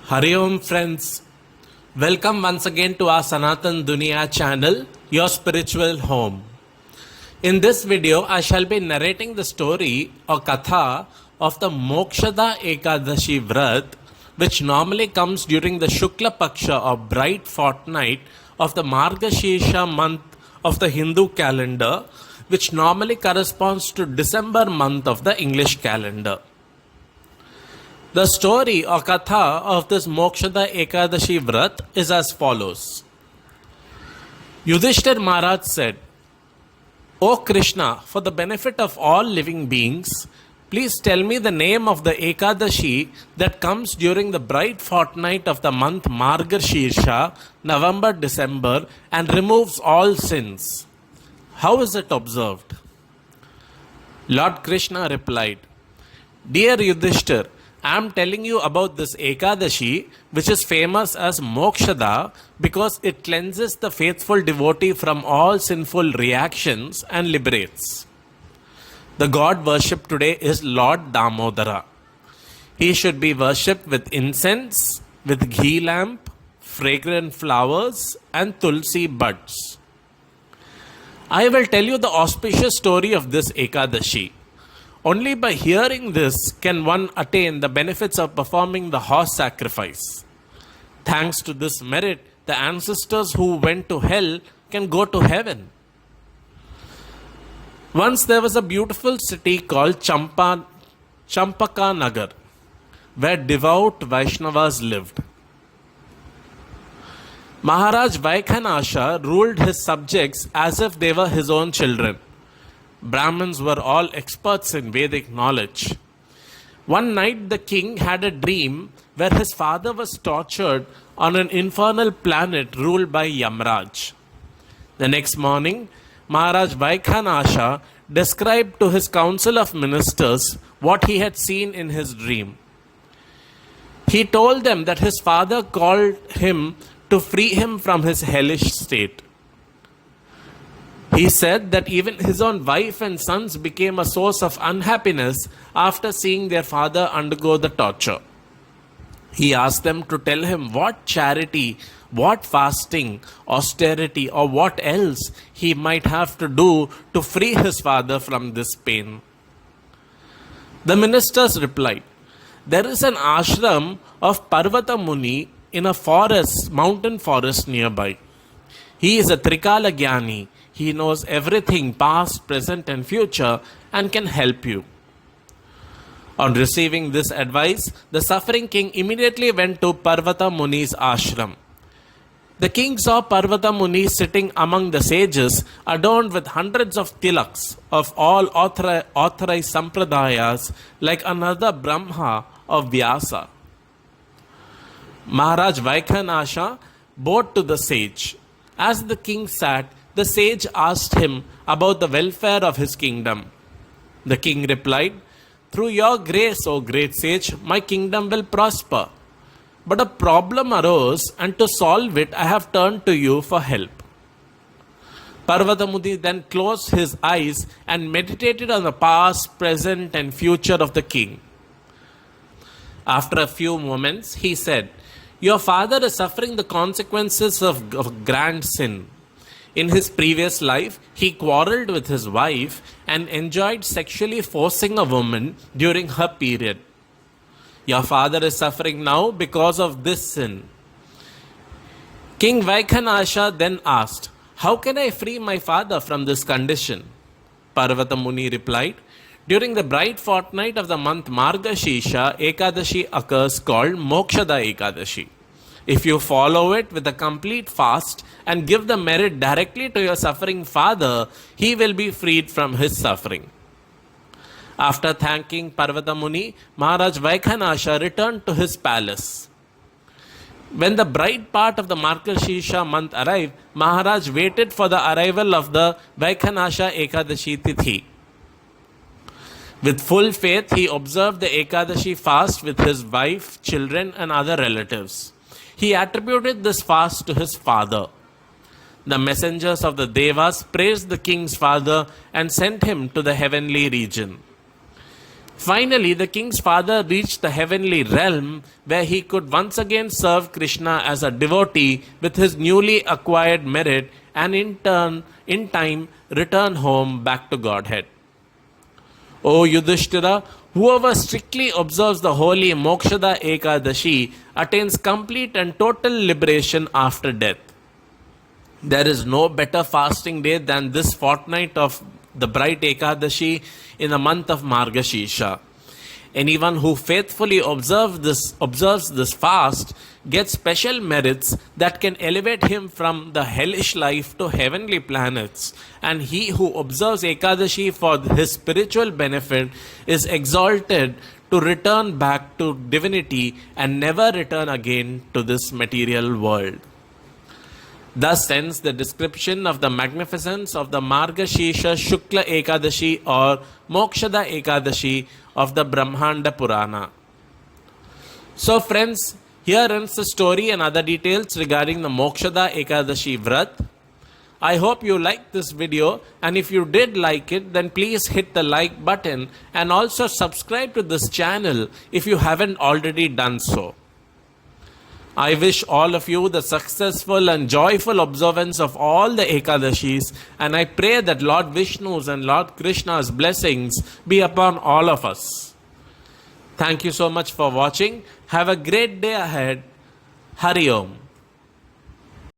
Hari Om friends, welcome once again to our Sanatan Duniya Channel, your spiritual home. In this video, I shall be narrating the story or katha of the Mokshada Ekadashi Vrat, which normally comes during the Shukla Paksha or bright fortnight of the Margshirsha month of the Hindu calendar, which normally corresponds to December month of the English calendar. The story or katha of this Mokshada Ekadashi Vrat is as follows. Yudhishthir Maharaj said, O Krishna, for the benefit of all living beings, please tell me the name of the Ekadashi that comes during the bright fortnight of the month Margshirsha, November-December, and removes all sins. How is it observed? Lord Krishna replied, Dear Yudhishthir, I am telling you about this Ekadashi, which is famous as Mokshada because it cleanses the faithful devotee from all sinful reactions and liberates. The god worshipped today is Lord Damodara. He should be worshipped with incense, with ghee lamp, fragrant flowers, and tulsi buds. I will tell you the auspicious story of this Ekadashi. Only by hearing this can one attain the benefits of performing the horse sacrifice. Thanks to this merit, the ancestors who went to hell can go to heaven. Once there was a beautiful city called Champaka Nagar, where devout Vaishnavas lived. Maharaj Vaikhanasha ruled his subjects as if they were his own children. Brahmins were all experts in Vedic knowledge. One night the king had a dream where his father was tortured on an infernal planet ruled by Yamraj. The next morning, Maharaj Vaikhanasha described to his council of ministers what he had seen in his dream. He told them that his father called him to free him from his hellish state. He said that even his own wife and sons became a source of unhappiness after seeing their father undergo the torture. He asked them to tell him what charity, what fasting, austerity, or what else he might have to do to free his father from this pain. The ministers replied, There is an ashram of Parvata Muni in a forest, mountain forest nearby. He is a Trikala Gyani. He knows everything past, present and future and can help you. On receiving this advice, the suffering king immediately went to Parvata Muni's ashram. The king saw Parvata Muni sitting among the sages adorned with hundreds of tilaks of all authorized sampradayas like another Brahma of Vyasa. Maharaj Vaikhanasha bowed to the sage. As the king sat, the sage asked him about the welfare of his kingdom. The king replied, Through your grace, O great sage, my kingdom will prosper. But a problem arose, and to solve it, I have turned to you for help. Parvata Muni then closed his eyes and meditated on the past, present, and future of the king. After a few moments, he said, Your father is suffering the consequences of grand sin. In his previous life, he quarreled with his wife and enjoyed sexually forcing a woman during her period. Your father is suffering now because of this sin. King Vaikhanasha then asked, How can I free my father from this condition? Parvata Muni replied, During the bright fortnight of the month Margshirsha, Ekadashi occurs called Mokshada Ekadashi. If you follow it with a complete fast and give the merit directly to your suffering father, he will be freed from his suffering. After thanking Parvata Muni, Maharaj Vaikhanasha returned to his palace. When the bright part of the Margshirsha month arrived, Maharaj waited for the arrival of the Vaikhanasha Ekadashi Tithi. With full faith, he observed the Ekadashi fast with his wife, children, and other relatives. He attributed this fast to his father. The messengers of the Devas praised the king's father and sent him to the heavenly region. Finally, the king's father reached the heavenly realm where he could once again serve Krishna as a devotee with his newly acquired merit and in time return home back to Godhead. O Yudhishthira, whoever strictly observes the holy Mokshada Ekadashi attains complete and total liberation after death. There is no better fasting day than this fortnight of the bright Ekadashi in the month of Margshirsha. Anyone who faithfully observes this fast gets special merits that can elevate him from the hellish life to heavenly planets, and he who observes Ekadashi for his spiritual benefit is exalted to return back to divinity and never return again to this material world. Thus ends the description of the magnificence of the Margshirsha Shukla Ekadashi or Mokshada Ekadashi of the Brahmanda Purana. So friends, here ends the story and other details regarding the Mokshada Ekadashi Vrat. I hope you liked this video, and if you did like it, then please hit the like button and also subscribe to this channel if you haven't already done so. I wish all of you the successful and joyful observance of all the Ekadashis, and I pray that Lord Vishnu's and Lord Krishna's blessings be upon all of us. Thank you so much for watching. Have a great day ahead. Hari Om.